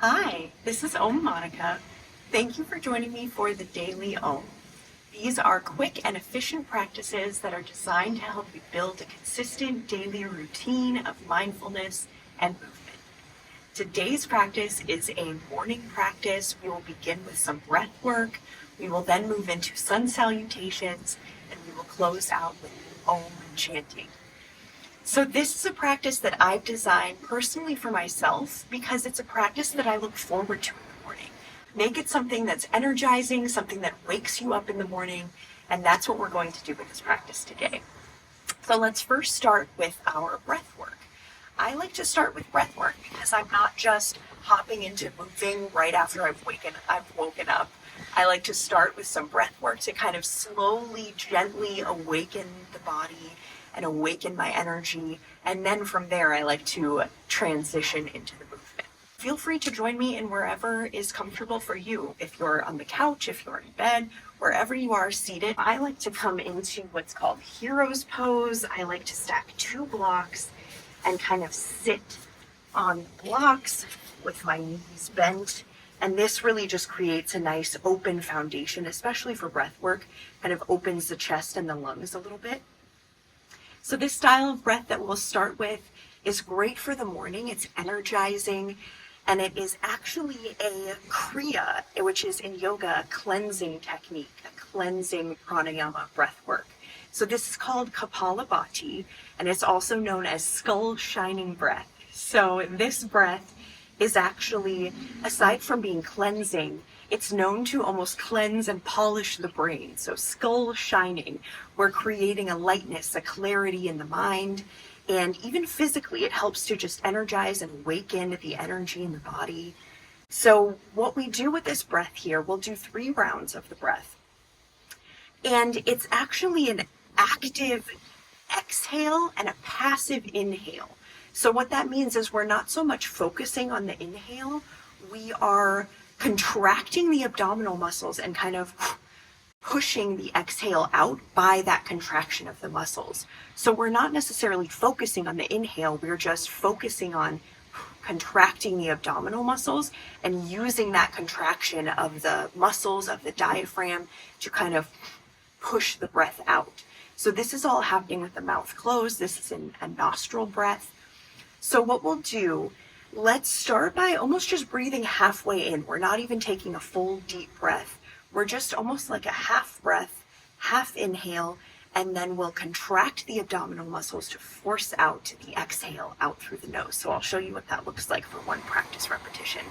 Hi, this is Monika. Thank you for joining me for the Daily Om. These are quick and efficient practices that are designed to help you build a consistent daily routine of mindfulness and movement. Today's practice is a morning practice. We will begin with some breath work. We will then move into sun salutations, and we will close out with Om chanting. So this is a practice that I've designed personally for myself because it's a practice that I look forward to in the morning. Make it something that's energizing, something that wakes you up in the morning, and that's what we're going to do with this practice today. So let's first start with our breath work. I like to start with breath work because I'm not just hopping into moving right after I've woken up. I like to start with some breath work to kind of slowly, gently awaken the body and awaken my energy. And then from there, I like to transition into the movement. Feel free to join me in wherever is comfortable for you. If you're on the couch, if you're in bed, wherever you are seated, I like to come into what's called hero's pose. I like to stack 2 blocks and kind of sit on the blocks with my knees bent. And this really just creates a nice open foundation, especially for breath work, kind of opens the chest and the lungs a little bit. So this style of breath that we'll start with is great for the morning. It's energizing, and it is actually a kriya, which is in yoga, a cleansing technique, a cleansing pranayama breath work. So this is called Kapalbhati, and it's also known as skull shining breath. So this breath is actually, aside from being cleansing, it's known to almost cleanse and polish the brain. So skull shining, we're creating a lightness, a clarity in the mind, and even physically, it helps to just energize and awaken the energy in the body. So what we do with this breath here, we'll do 3 rounds of the breath. And it's actually an active exhale and a passive inhale. So what that means is we're not so much focusing on the inhale, we are contracting the abdominal muscles and kind of pushing the exhale out by that contraction of the muscles. So we're not necessarily focusing on the inhale, we're just focusing on contracting the abdominal muscles and using that contraction of the muscles of the diaphragm to kind of push the breath out. So this is all happening with the mouth closed. This is a nostril breath. So what we'll do, let's start by almost just breathing halfway in. We're not even taking a full deep breath. We're just almost like a half breath, half inhale, and then we'll contract the abdominal muscles to force out the exhale out through the nose. So I'll show you what that looks like for one practice repetition.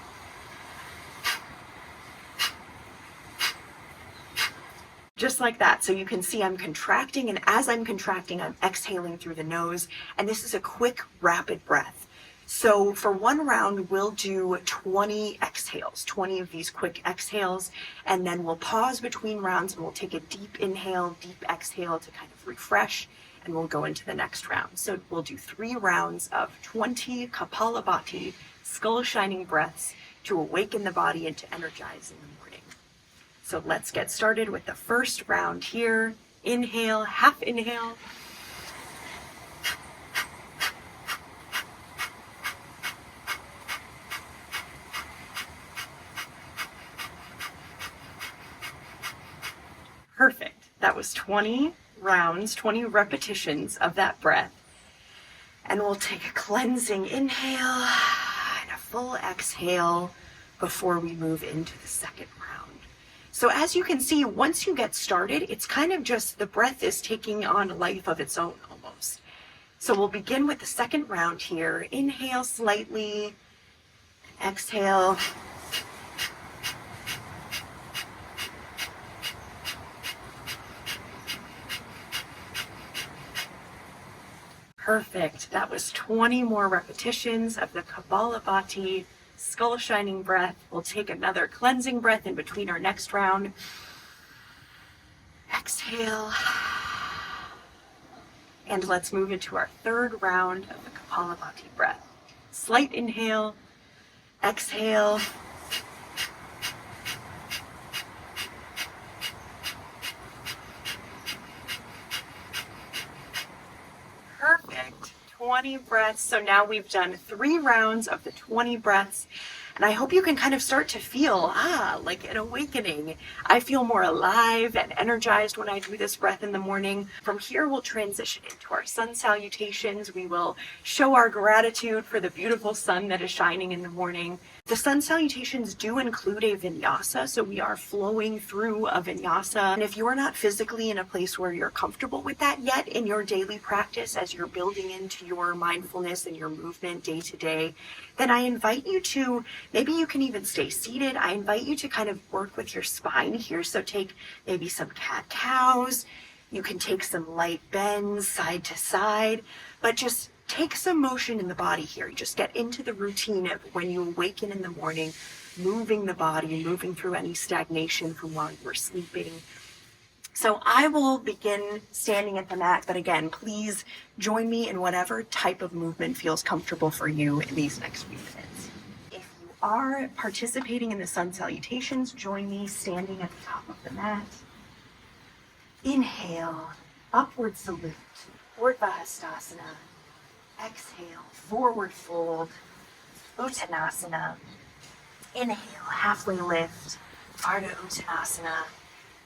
Just like that. So you can see I'm contracting, and as I'm contracting, I'm exhaling through the nose. And this is a quick, rapid breath. So for one round, we'll do 20 exhales, 20 of these quick exhales, and then we'll pause between rounds and we'll take a deep inhale, deep exhale to kind of refresh, and we'll go into the next round. So we'll do 3 rounds of 20 Kapalabhati, skull shining breaths to awaken the body and to energize in the morning. So let's get started with the first round here. Inhale, half inhale. Perfect. That was 20 rounds, 20 repetitions of that breath. And we'll take a cleansing inhale and a full exhale before we move into the second round. So as you can see, once you get started, it's kind of just the breath is taking on a life of its own almost. So we'll begin with the second round here. Inhale slightly, exhale. Perfect. That was 20 more repetitions of the Kapalabhati skull shining breath. We'll take another cleansing breath in between our next round. Exhale. And let's move into our third round of the Kapalabhati breath. Slight inhale, exhale. Perfect. 20 breaths. So now we've done 3 rounds of the 20 breaths. And I hope you can kind of start to feel, like an awakening. I feel more alive and energized when I do this breath in the morning. From here, we'll transition into our sun salutations. We will show our gratitude for the beautiful sun that is shining in the morning. The sun salutations do include a vinyasa, so we are flowing through a vinyasa. And if you are not physically in a place where you're comfortable with that yet in your daily practice, as you're building into your mindfulness and your movement day to day, then I invite you to, maybe you can even stay seated. I invite you to kind of work with your spine here. So take maybe some cat-cows. You can take some light bends side to side, but just take some motion in the body here. You just get into the routine of when you awaken in the morning, moving the body, moving through any stagnation from while you were sleeping. So I will begin standing at the mat, but again, please join me in whatever type of movement feels comfortable for you in these next few minutes. If you are participating in the sun salutations, join me standing at the top of the mat. Inhale, upward salute, Urdhva Hastasana. Exhale, forward fold, Uttanasana. Inhale, halfway lift, Ardha Uttanasana.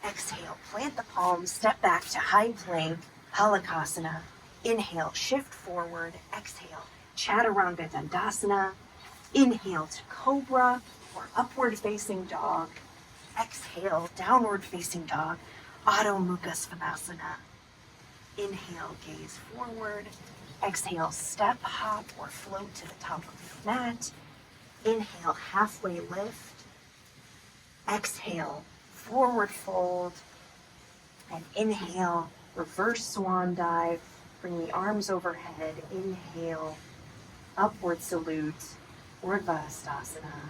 Exhale, plant the palms, step back to high plank, Halakasana. Inhale, shift forward. Exhale, Chaturanga Dandasana. Inhale to Cobra or upward facing dog. Exhale, downward facing dog, Adho Mukha Svanasana. Inhale, gaze forward. Exhale, step, hop, or float to the top of your mat. Inhale, halfway lift. Exhale, forward fold. And inhale, reverse swan dive. Bring the arms overhead. Inhale, upward salute, Urdhva Hastasana.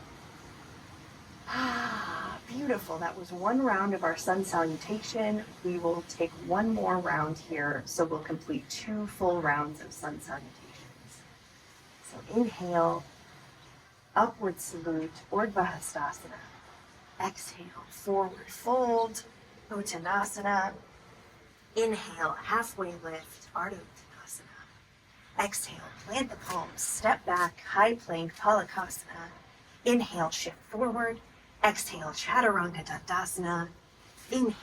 Beautiful. That was one round of our sun salutation. We will take one more round here, so we'll complete 2 full rounds of sun salutations. So inhale, upward salute, Urdhva Hastasana. Exhale, forward fold, Uttanasana. Inhale, halfway lift, Ardha Uttanasana. Exhale, plant the palms, step back, high plank, Halakasana. Inhale, shift forward. Exhale, Chaturanga Dandasana. Inhale,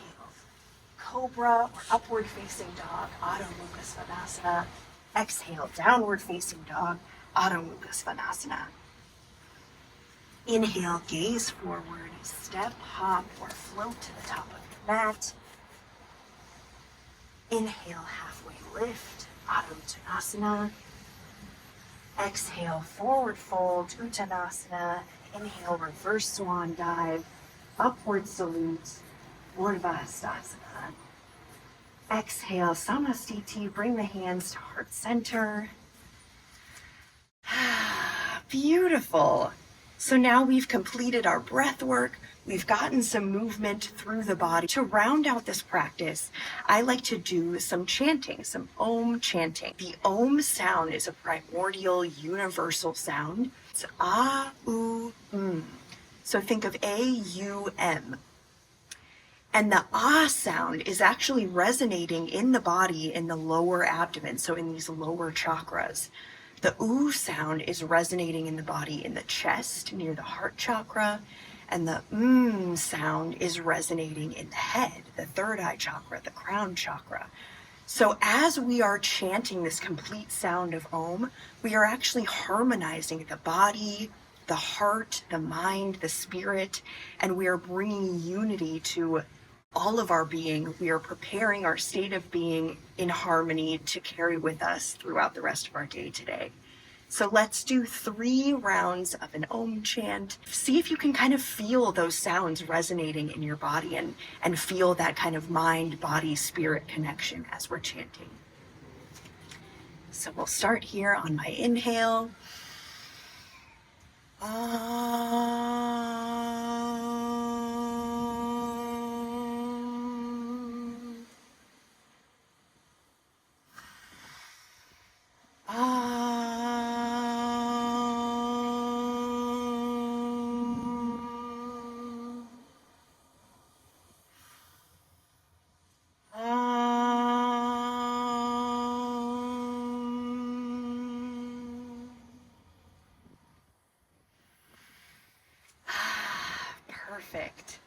Cobra or upward facing dog, Adho Mukha Svanasana. Exhale, downward facing dog, Adho Mukha Svanasana. Inhale, gaze forward, step, hop, or float to the top of your mat. Inhale, halfway lift, Adho Uttanasana. Exhale, forward fold, Uttanasana. Inhale, reverse swan dive, upward salute, Urdhva Hastasana. Exhale, Samastiti, bring the hands to heart center. Beautiful. So now we've completed our breath work. We've gotten some movement through the body. To round out this practice, I like to do some chanting, some Om chanting. The Om sound is a primordial universal sound. It's A-U-M. So think of A-U-M. And the ah sound is actually resonating in the body in the lower abdomen, so in these lower chakras. The oo sound is resonating in the body in the chest near the heart chakra, and the sound is resonating in the head, the third eye chakra, the crown chakra. So as we are chanting this complete sound of Om, we are actually harmonizing the body, the heart, the mind, the spirit, and we are bringing unity to all of our being. We are preparing our state of being in harmony to carry with us throughout the rest of our day today. So let's do 3 rounds of an Om chant. See if you can kind of feel those sounds resonating in your body and feel that kind of mind, body, spirit connection as we're chanting. So we'll start here on my inhale. Perfect.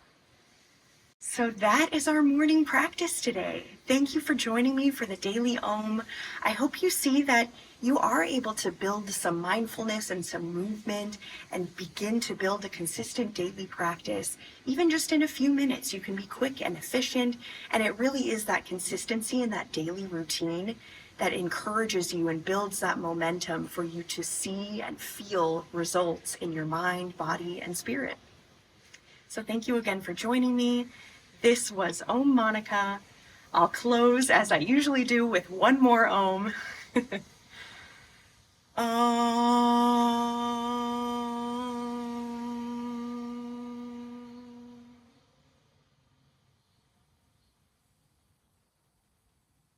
So that is our morning practice today. Thank you for joining me for the Daily Om. I hope you see that you are able to build some mindfulness and some movement and begin to build a consistent daily practice. Even just in a few minutes, you can be quick and efficient. And it really is that consistency and that daily routine that encourages you and builds that momentum for you to see and feel results in your mind, body, and spirit. So thank you again for joining me. This was Om Monika. I'll close as I usually do with one more Om. Om.